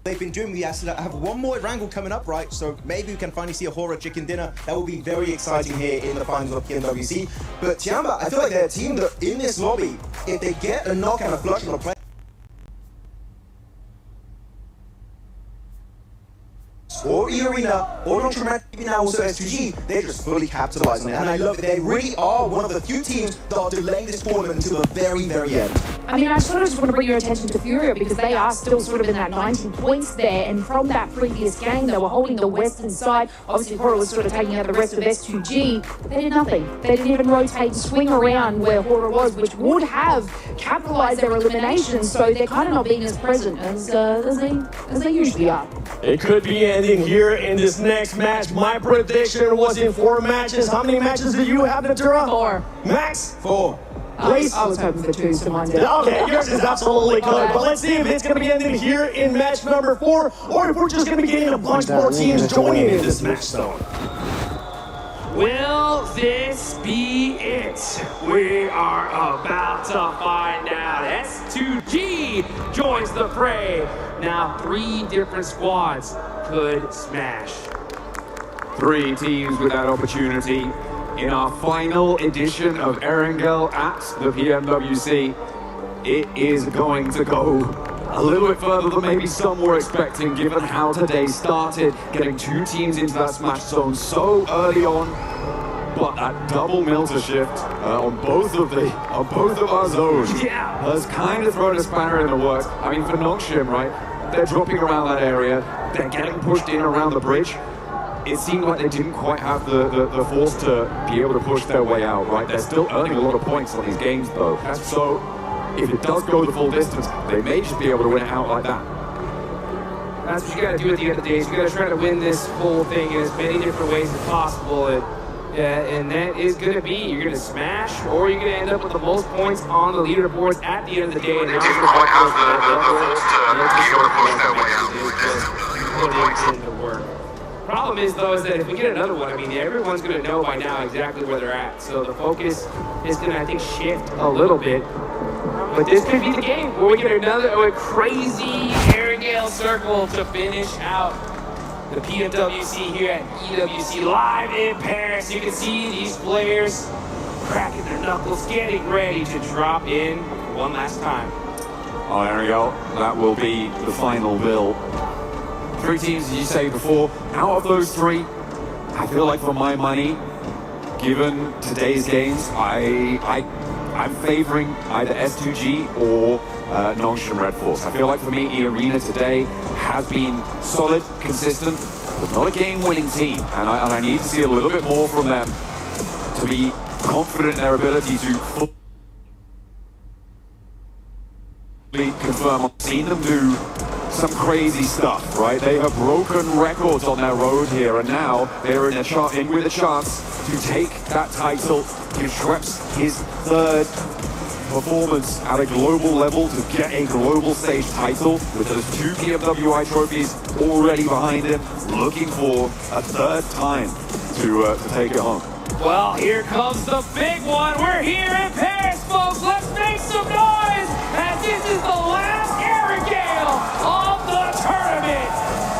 they've been doing. We have one more wrangle coming up, right? So maybe we can finally see a horror chicken dinner. That will be very exciting here in the finals of PMWC. But Tiamba, I feel like they're a team that in this lobby, if they get a knock and a flush on a play, or E-Arena, or Nonchalant, now also S2G, they're just fully capitalizing it. And I love it. They really are one of the few teams that are delaying this tournament until the very, very end. I mean, I sort of just want to bring your attention to Furia because they are still sort of in that 19 points there. And from that previous game, they were holding the western side. Obviously, Horror was sort of taking out the rest of S2G. They did nothing. They didn't even rotate, swing around where Horror was, which would have capitalized their elimination. So they're kind of not being as present as they usually are. It could be ending here in this next match. My prediction was in 4 matches. How many matches do you have, Natura? 4. Max? 4. I was hoping for 2, so mine did. Okay, yours is absolutely good. But let's see if it's going to be ending here in match number 4, or if we're just going to be getting a bunch more teams joining in this match zone. Will this be it? We are about to find out. S2G joins the fray. Now 3 different squads could smash. 3 teams with that opportunity in our final edition of Erangel at the PMWC. It is going to go a little bit further than maybe some were expecting, given how today started, getting 2 teams into that smash zone so early on. But that double Milter shift on both of our zones has kind of thrown a spanner in the works. I mean, for Nongshim, right? They're dropping around that area. They're getting pushed in around the bridge. It seemed like they didn't quite have the force to be able to push their way out, right? They're still earning a lot of points on these games, though. So if it does go the full distance, they may just be able to win it out like that. That's what you gotta do at the end of the day. You gotta try to win this whole thing in as many different ways as possible. And that is going to be, you're going to smash, or you're going to end up with the most points on the leaderboards at the end of the day. And they didn't quite have the force to be able to push their way out. Put in the work. Problem is, though, is that if we get another one, I mean, everyone's going to know by now exactly where they're at. So the focus is going to, I think, shift a little bit. But this could be the game where we get another crazy Erangel circle to finish out the PMWC here at EWC live in Paris. You can see these players cracking their knuckles, getting ready to drop in one last time. Oh, there we go. That will be the final bill. 3 teams, as you say before. Out of those 3, I feel like for my money, given today's games, I'm favoring either S2G or Nongshim Red Force. I feel like for me, E-Arena today has been solid, consistent, but not a game-winning team. And I need to see a little bit more from them to be confident in their ability to fully confirm. I've seen them do some crazy stuff, right? They have broken records on their road here, and now they're in with a chance to take that title. Give Schweppes his 3rd performance at a global level to get a global stage title with those 2 PMWI trophies already behind him, looking for a 3rd time to take it home. Well, here comes the big one. We're here in Paris, folks. Let's make some noise as this is the last Erangel of the tournament.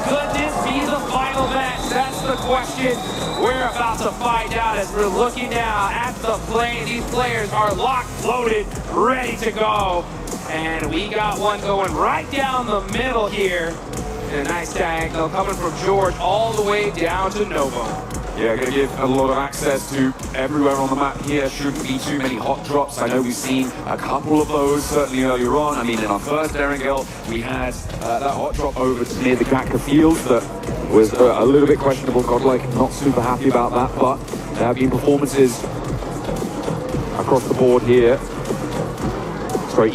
Could this be the final match? That's the question we're about to find out as we're looking now at the play. These players are locked, loaded, ready to go. And we got one going right down the middle here. And a nice diagonal coming from George all the way down to Novo. Yeah, going to give a lot of access to everywhere on the map here. Shouldn't be too many hot drops. I know we've seen a couple of those certainly earlier on. I mean, in our first Erangel, we had that hot drop over near the Gatka field that was a little bit questionable. Godlike, not super happy about that, but there have been performances across the board here. Sorry, I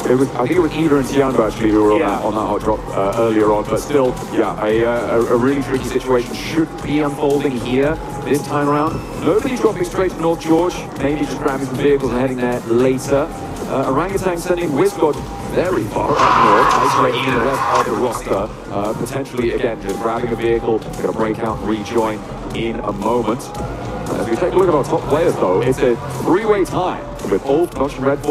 think it was Ida and Tiamba actually who were on that hot drop earlier on, but still, a really tricky situation should be unfolding here this time around. Nobody dropping straight to North George, maybe just grabbing some vehicles and heading there later. Orangutan sending Wizgod very far up north, isolating the rest of the roster. Potentially, again, just grabbing a vehicle, going to break out and rejoin in a moment. As we take a look at our top players, though, it's a 3-way tie with all Nongshim Red Force